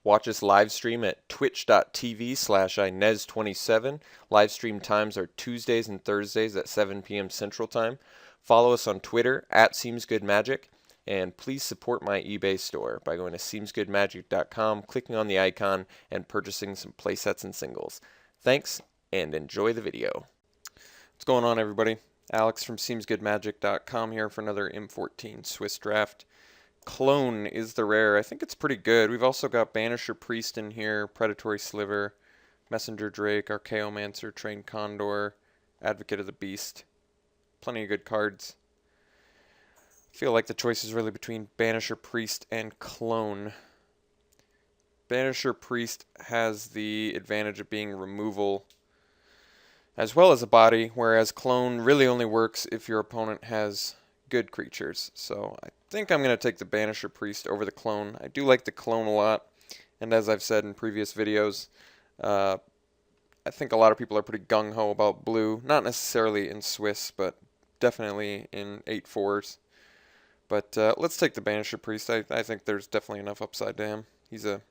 Watch us live stream at twitch.tv/Inez27. Live stream times are Tuesdays and Thursdays at 7 p.m. Central Time. Follow us on Twitter at SeemsGoodMagic. And please support my eBay store by going to SeemsGoodMagic.com, clicking on the icon, and purchasing some playsets and singles. Thanks, and enjoy the video. What's going on, everybody? Alex from SeemsGoodMagic.com here for another M14 Swiss Draft. Clone is the rare. I think it's pretty good. We've also got Banisher Priest in here, Predatory Sliver, Messenger Drake, Archaeomancer, Trained Condor, Advocate of the Beast. Plenty of good cards. I feel like the choice is really between Banisher Priest and Clone. Banisher Priest has the advantage of being removal as well as a body, whereas Clone really only works if your opponent has good creatures. So I think I'm going to take the Banisher Priest over the Clone. I do like the Clone a lot, and as I've said in previous videos, I think a lot of people are pretty gung-ho about blue. Not necessarily in Swiss, but definitely in 8-4s. But let's take the Banisher Priest. I think there's definitely enough upside to him. He's a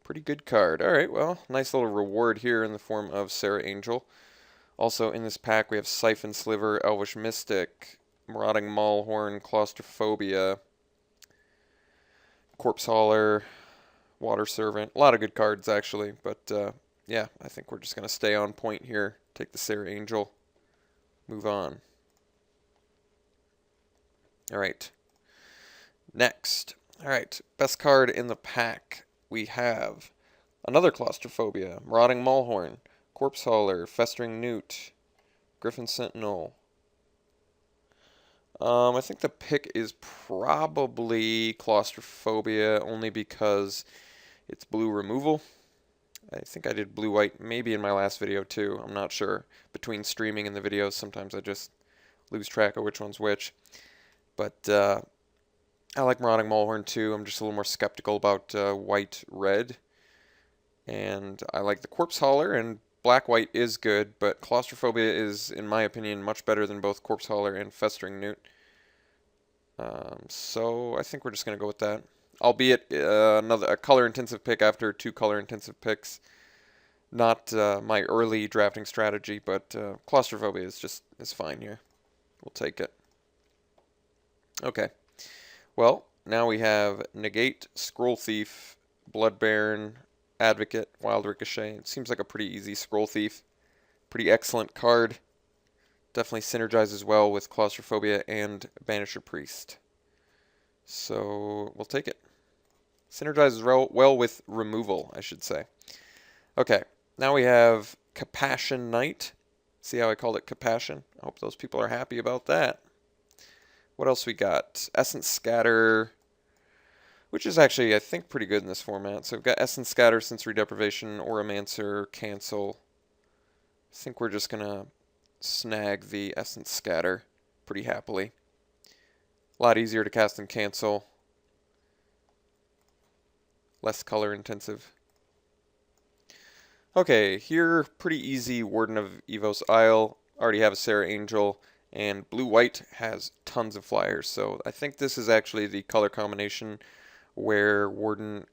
pretty good card. Alright, well, nice little reward here in the form of Serra Angel. Also in this pack we have Siphon Sliver, Elvish Mystic, Marauding Maulhorn, Claustrophobia, Corpse Hauler, Water Servant. A lot of good cards actually, but yeah, I think we're just going to stay on point here. Take the Serra Angel, move on. Alright, next. Alright, best card in the pack. We have another Claustrophobia, Marauding Maulhorn, Corpse Hauler, Festering Newt, Griffin Sentinel. I think the pick is probably Claustrophobia only because it's blue removal. I think I did blue-white maybe in my last video too. I'm not sure. Between streaming and the videos, sometimes I just lose track of which one's which. But I like Marauding Maulhorn too. I'm just a little more skeptical about white-red. And I like the Corpse Hauler, and black-white is good, but Claustrophobia is, in my opinion, much better than both Corpse Hauler and Festering Newt. So I think we're just going to go with that. Albeit a color-intensive pick after two color-intensive picks. Not my early drafting strategy, but Claustrophobia is fine here. We'll take it. Okay. Well, now we have Negate, Scroll Thief, Blood Baron, Advocate, Wild Ricochet. It seems like a pretty easy Scroll Thief. Pretty excellent card. Definitely synergizes well with Claustrophobia and Banisher Priest. So we'll take it. Synergizes well with removal, I should say. Okay, now we have Compassion Knight. See how I called it Compassion? I hope those people are happy about that. What else we got? Essence Scatter, which is actually, I think, pretty good in this format. So we've got Essence Scatter, Sensory Deprivation, Auramancer, Cancel. I think we're just going to snag the Essence Scatter pretty happily. A lot easier to cast than Cancel. Less color intensive. Okay, here, pretty easy Warden of Evos Isle. Already have a Serra Angel. And blue-white has tons of flyers, so I think this is actually the color combination where Warden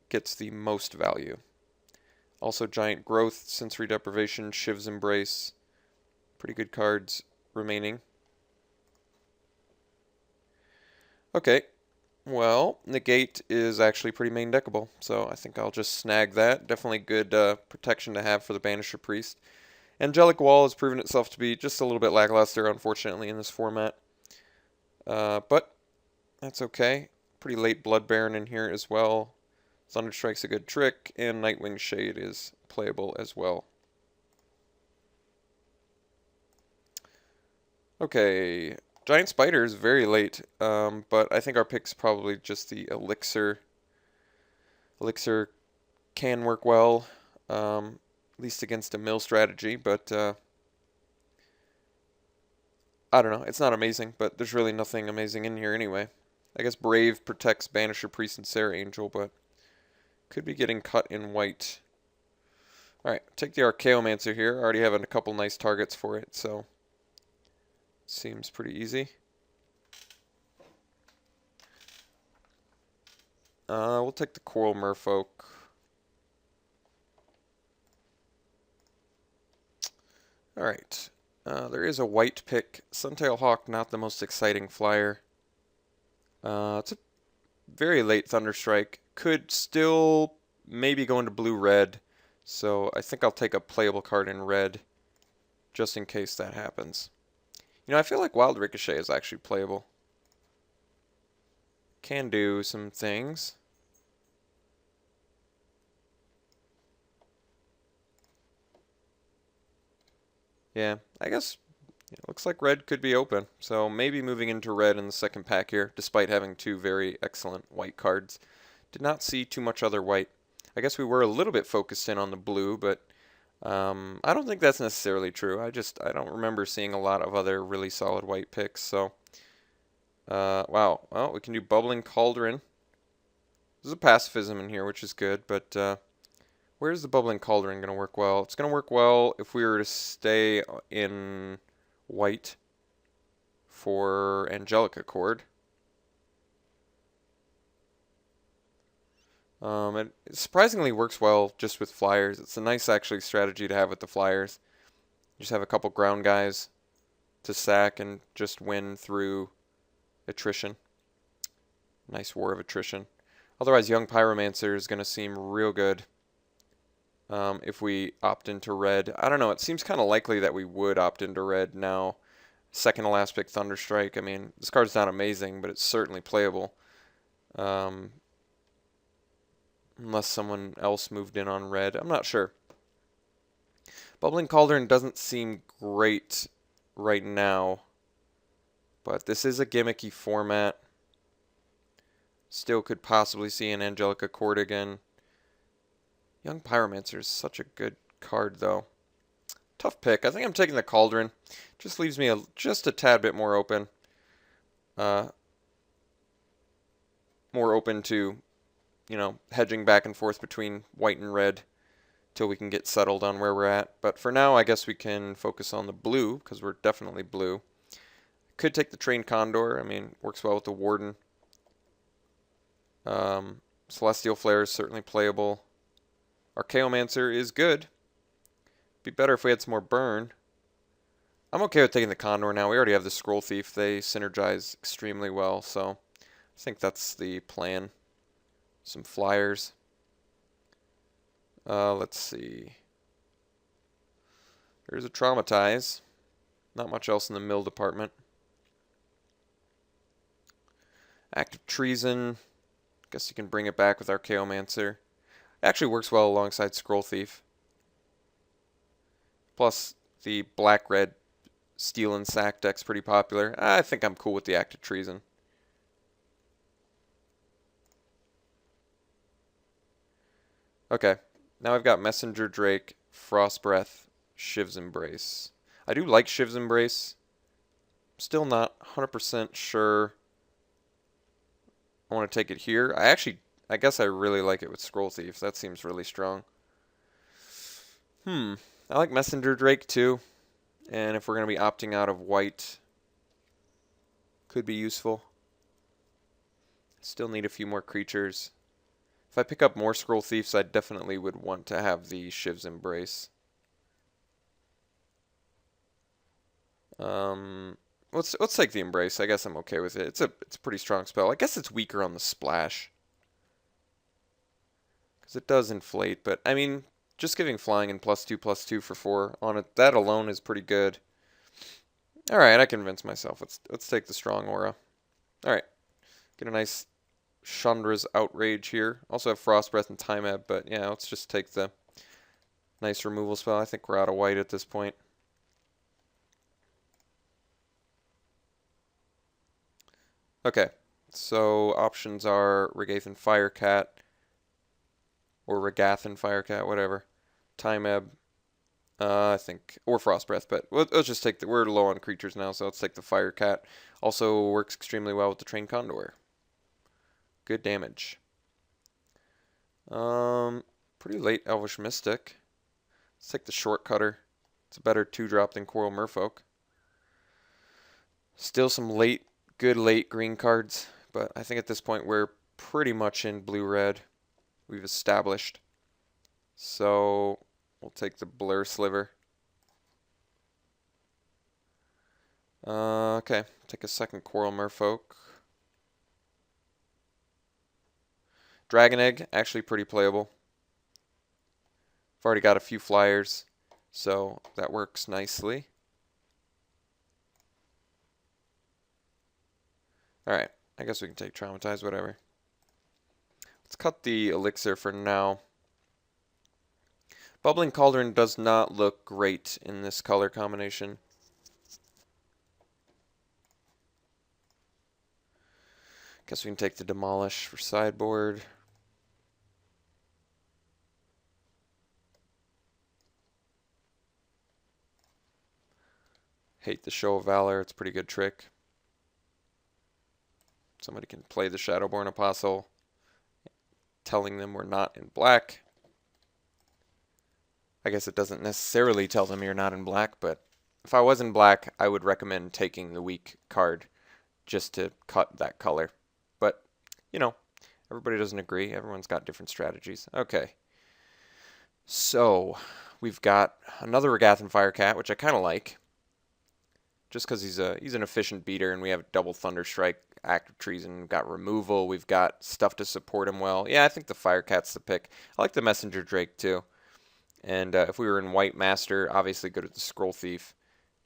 gets the most value. Also Giant Growth, Sensory Deprivation, Shiv's Embrace. Pretty good cards remaining. Okay, well, Negate is actually pretty main deckable, so I think I'll just snag that. Definitely good protection to have for the Banisher Priest. Angelic Wall has proven itself to be just a little bit lackluster, unfortunately, in this format. But that's okay. Pretty late Blood Baron in here as well. Thunderstrike's a good trick, and Nightwing Shade is playable as well. Okay, Giant Spider is very late, but I think our pick's probably just the Elixir. Elixir can work well. At least against a mill strategy, but I don't know. It's not amazing, but there's really nothing amazing in here anyway. I guess Brave protects Banisher Priest and Serra Angel, but could be getting cut in white. Alright, take the Archaeomancer here. I already have a couple nice targets for it, so seems pretty easy. We'll take the Coral Merfolk. Alright. There is a white pick. Suntail Hawk, not the most exciting flyer. It's a very late Thunderstrike. Could still maybe go into blue-red. So I think I'll take a playable card in red just in case that happens. You know, I feel like Wild Ricochet is actually playable. Can do some things. Yeah, I guess it looks like red could be open. So maybe moving into red in the second pack here, despite having two very excellent white cards. Did not see too much other white. I guess we were a little bit focused in on the blue, but I don't think that's necessarily true. I don't remember seeing a lot of other really solid white picks. So, wow. Well, we can do Bubbling Cauldron. There's a pacifism in here, which is good, but where's the Bubbling Cauldron going to work well? It's going to work well if we were to stay in white for Angelica Chord. It surprisingly works well just with flyers. It's a nice actually strategy to have with the flyers. You just have a couple ground guys to sack and just win through attrition. Nice War of Attrition. Otherwise, Young Pyromancer is going to seem real good if we opt into red. I don't know. It seems kind of likely that we would opt into red now. Second to last pick, Thunderstrike. I mean, this card's not amazing, but it's certainly playable. Unless someone else moved in on red. I'm not sure. Bubbling Cauldron doesn't seem great right now, but this is a gimmicky format. Still could possibly see an Angelica Chord again. Young Pyromancer is such a good card, though. Tough pick. I think I'm taking the Cauldron. Just leaves me just a tad bit more open. More open to, you know, hedging back and forth between white and red till we can get settled on where we're at. But for now, I guess we can focus on the blue, because we're definitely blue. Could take the Trained Condor. I mean, works well with the Warden. Celestial Flare is certainly playable. Archaeomancer is good. Be better if we had some more burn. I'm okay with taking the Condor now. We already have the Scroll Thief. They synergize extremely well, so I think that's the plan. Some flyers. Let's see. There's a Traumatize. Not much else in the mill department. Act of Treason. Guess you can bring it back with Archaeomancer. Actually works well alongside Scroll Thief. Plus, the black-red Steel and Sack deck's pretty popular. I think I'm cool with the Act of Treason. Okay, now I've got Messenger Drake, Frost Breath, Shiv's Embrace. I do like Shiv's Embrace. I'm still not 100% sure I want to take it here. I guess I really like it with Scroll Thief. That seems really strong. I like Messenger Drake too. And if we're going to be opting out of white, could be useful. Still need a few more creatures. If I pick up more Scroll Thieves, I definitely would want to have the Shiv's Embrace. Let's take the Embrace. I guess I'm okay with it. It's a pretty strong spell. I guess it's weaker on the splash, because it does inflate, but I mean, just giving flying and +2/+2 for 4 on it, that alone is pretty good. Alright, I convinced myself. Let's take the strong aura. Alright. Get a nice Chandra's Outrage here. Also have Frost Breath and Time Ebb, but yeah, let's just take the nice removal spell. I think we're out of white at this point. Okay, so options are Regathan Firecat, or Regathan Firecat, whatever. Time Ebb, I think, or Frost Breath, but let's just take we're low on creatures now, so let's take the Firecat. Also works extremely well with the Trained Condor. Good damage. Pretty late Elvish Mystic. Let's take the Short Cutter. It's a better 2-drop than Coral Merfolk. Still some good late green cards, but I think at this point we're pretty much in blue-red. We've established. So we'll take the blur sliver. Okay, take a second coral merfolk. Dragon egg, actually pretty playable. I've already got a few flyers, so that works nicely. Alright, I guess we can take traumatize, whatever. Let's cut the elixir for now. Bubbling Cauldron does not look great in this color combination. Guess we can take the Demolish for sideboard. Hate the Show of Valor, it's a pretty good trick. Somebody can play the Shadowborn Apostle, telling them we're not in black. I guess it doesn't necessarily tell them you're not in black, but if I was in black, I would recommend taking the weak card just to cut that color. But, you know, everybody doesn't agree. Everyone's got different strategies. Okay. So, we've got another Regathan Firecat, which I kind of like. Just because he's an efficient beater, and we have double Thunderstrike, Active Treason, we've got removal, we've got stuff to support him well. Yeah, I think the Firecat's the pick. I like the Messenger Drake too. And if we were in White Master, obviously good at the Scroll Thief.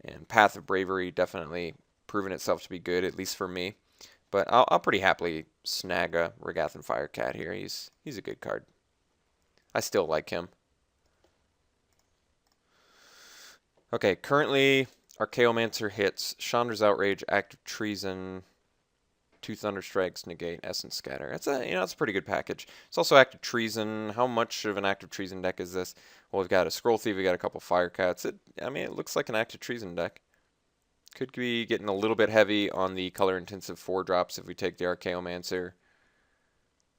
And Path of Bravery definitely proven itself to be good, at least for me. But I'll pretty happily snag a Regathan Firecat here. He's a good card. I still like him. Okay, currently Archaeomancer hits Chandra's Outrage, Active Treason, 2 Thunderstrikes, negate, Essence Scatter. That's a pretty good package. It's also Active Treason. How much of an Active Treason deck is this? Well, we've got a Scroll Thief, we've got a couple Firecats. It looks like an Active Treason deck. Could be getting a little bit heavy on the color-intensive 4-drops if we take the Archaeomancer.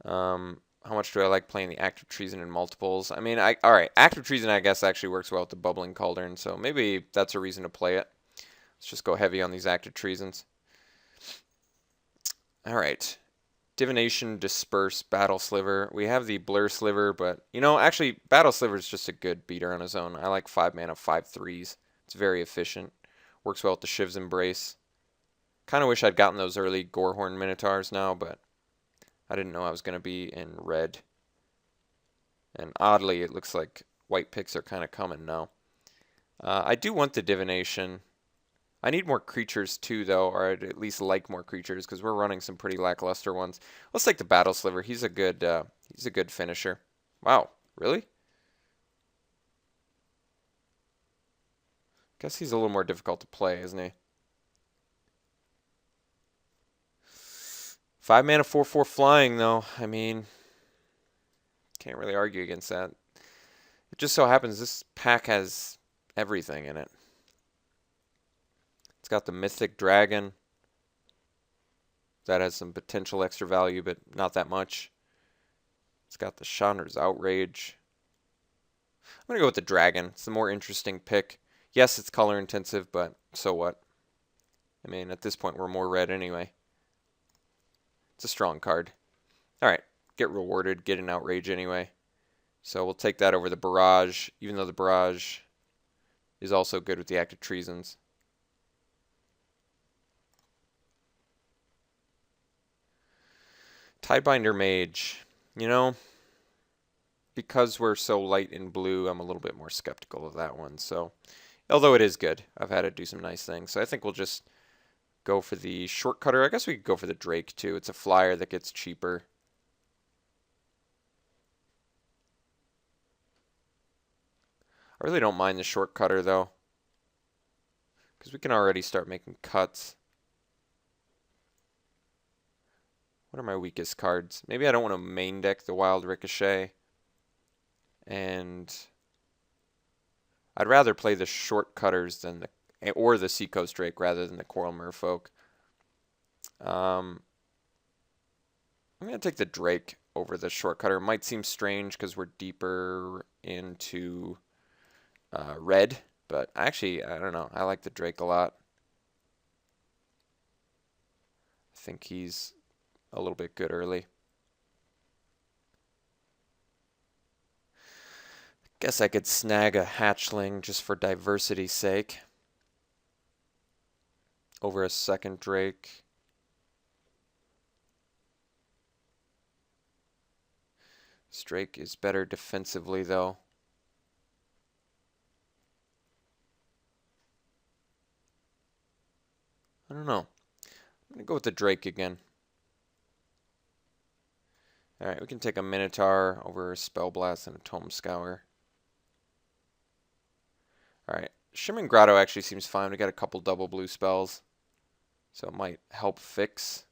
How much do I like playing the Active Treason in multiples? Alright, Active Treason I guess actually works well with the Bubbling Cauldron, so maybe that's a reason to play it. Let's just go heavy on these Active Treasons. Alright, Divination, Disperse, Battle Sliver. We have the Blur Sliver, but, actually, Battle Sliver is just a good beater on his own. I like 5 mana, 5 3s. It's very efficient. Works well with the Shiv's Embrace. Kind of wish I'd gotten those early Gorehorn Minotaurs now, but I didn't know I was going to be in red. And oddly, it looks like white picks are kind of coming now. I do want the Divination. I need more creatures too, though, or I'd at least like more creatures, because we're running some pretty lackluster ones. Let's take the Battle Sliver. He's a good finisher. Wow, really? Guess he's a little more difficult to play, isn't he? 5 mana, 4/4 flying, though. Can't really argue against that. It just so happens this pack has everything in it. It's got the Mythic Dragon. That has some potential extra value, but not that much. It's got the Chandra's Outrage. I'm going to go with the Dragon. It's the more interesting pick. Yes, it's color intensive, but so what? At this point, we're more red anyway. It's a strong card. Alright, get rewarded, get an Outrage anyway. So we'll take that over the Barrage, even though the Barrage is also good with the Active Treasons. Tidebinder Mage. Because we're so light in blue, I'm a little bit more skeptical of that one. So, although it is good, I've had it do some nice things. So I think we'll just go for the Shortcutter. I guess we could go for the Drake too. It's a flyer that gets cheaper. I really don't mind the Shortcutter though, because we can already start making cuts. What are my weakest cards? Maybe I don't want to main deck the Wild Ricochet. And I'd rather play the Shortcutters than or the Seacoast Drake rather than the Coral Merfolk. I'm going to take the Drake over the Shortcutter. It might seem strange because we're deeper into red, but actually, I don't know. I like the Drake a lot. I think he's a little bit good early. Guess I could snag a hatchling just for diversity's sake over a second Drake. This Drake is better defensively, though. I don't know. I'm going to go with the Drake again. Alright, we can take a Minotaur over a Spell Blast and a Tome Scour. Alright, Shimmering Grotto actually seems fine. We got a couple double blue spells, so it might help fix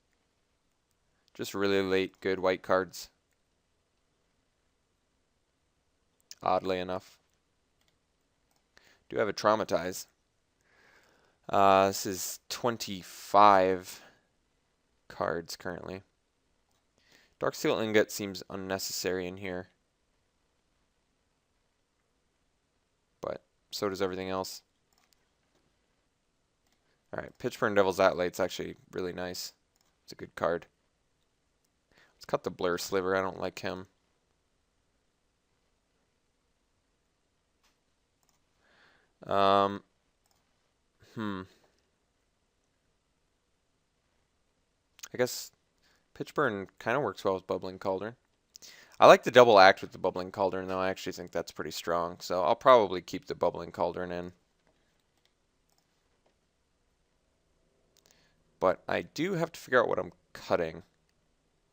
just really late good white cards. Oddly enough. Do have a Traumatize. This is 25 cards currently. Darksteel Ingot seems unnecessary in here, but so does everything else. Alright, Pitchburn Devil's Atlate's actually really nice. It's a good card. Let's cut the Blur Sliver. I don't like him. I guess Pitchburn kind of works well with Bubbling Cauldron. I like the double act with the Bubbling Cauldron, though. I actually think that's pretty strong. So I'll probably keep the Bubbling Cauldron in. But I do have to figure out what I'm cutting.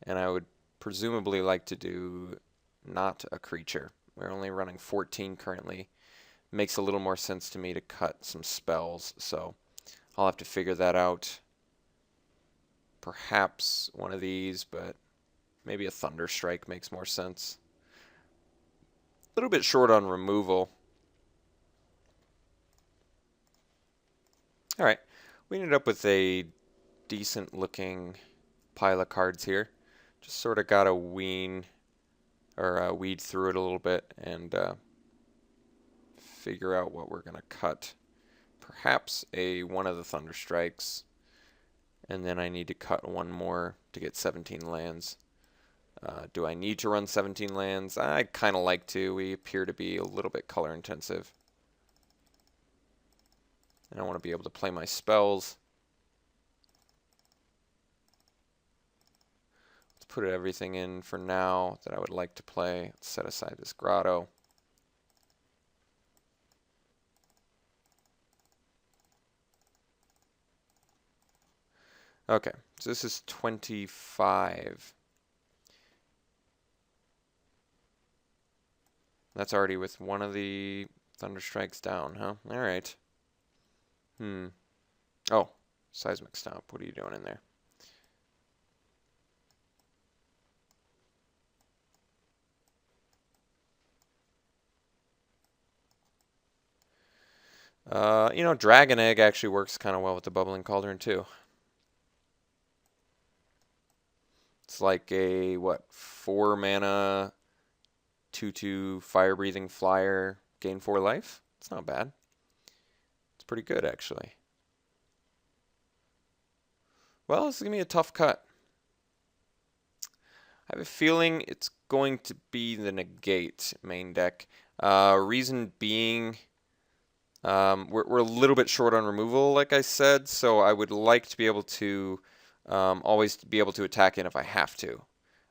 And I would presumably like to do not a creature. We're only running 14 currently. Makes a little more sense to me to cut some spells. So I'll have to figure that out. Perhaps one of these, but maybe a Thunder Strike makes more sense. A little bit short on removal. Alright, we ended up with a decent looking pile of cards here. Just sort of got to weed through it a little bit and figure out what we're going to cut. Perhaps one of the Thunder Strikes. And then I need to cut one more to get 17 lands. Do I need to run 17 lands? I kind of like to. We appear to be a little bit color intensive. And I want to be able to play my spells. Let's put everything in for now that I would like to play. Let's set aside this Grotto. Okay, so this is 25. That's already with one of the Thunder Strikes down, huh? Alright. Oh, Seismic Stomp. What are you doing in there? Dragon Egg actually works kind of well with the Bubbling Cauldron, too. It's like a, 4 mana, 2/2 Fire Breathing Flyer, gain 4 life? It's not bad. It's pretty good, actually. Well, this is going to be a tough cut. I have a feeling it's going to be the Negate main deck. Reason being, we're a little bit short on removal, like I said, so I would like to be able to always be able to attack in if I have to,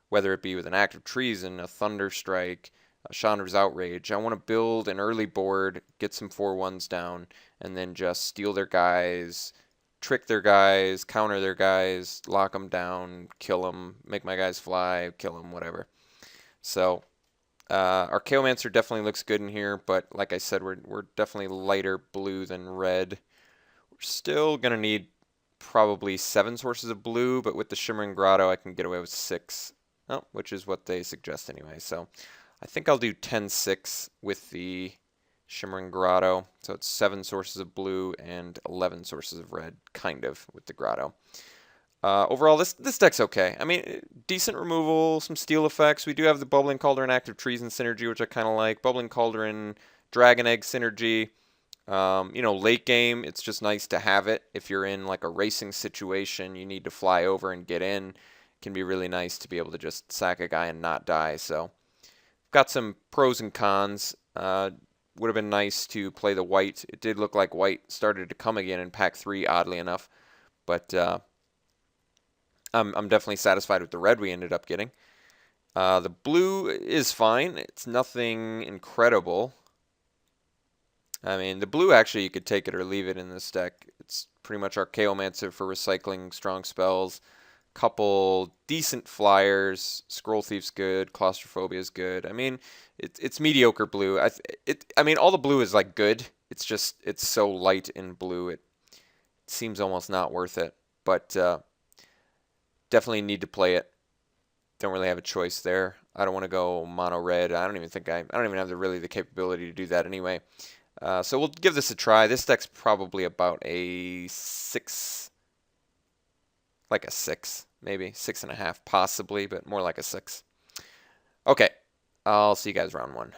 whether it be with an Act of Treason, a Thunder Strike, a Chandra's Outrage. I want to build an early board, get some 4/1s down, and then just steal their guys, trick their guys, counter their guys, lock them down, kill them, make my guys fly, kill them, whatever. So Archaeomancer definitely looks good in here, but like I said, we're definitely lighter blue than red. We're still going to need probably 7 sources of blue, but with the Shimmering Grotto, I can get away with 6, which is what they suggest anyway. So I think I'll do 10-6 with the Shimmering Grotto. So it's 7 sources of blue and 11 sources of red, kind of, with the Grotto. Overall, this deck's okay. I mean, decent removal, some steal effects. We do have the Bubbling Cauldron Act of Treason synergy, which I kind of like. Bubbling Cauldron Dragon Egg synergy. Late game, it's just nice to have it. If you're in like a racing situation, you need to fly over and get in. It can be really nice to be able to just sack a guy and not die. So, got some pros and cons. Would have been nice to play the white. It did look like white started to come again in pack 3, oddly enough. But I'm definitely satisfied with the red we ended up getting. The blue is fine. It's nothing incredible. I mean, the blue, actually, you could take it or leave it in this deck. It's pretty much Archaeomancer for recycling strong spells. Couple decent flyers. Scroll Thief's good. Claustrophobia is good. I mean, it's mediocre blue. I mean, all the blue is like good. It's just it's so light in blue. It seems almost not worth it. But definitely need to play it. Don't really have a choice there. I don't want to go mono red. I don't even have the capability to do that anyway. So we'll give this a try. This deck's probably about a 6, like a 6, maybe 6.5, possibly, but more like a 6. Okay, I'll see you guys round 1.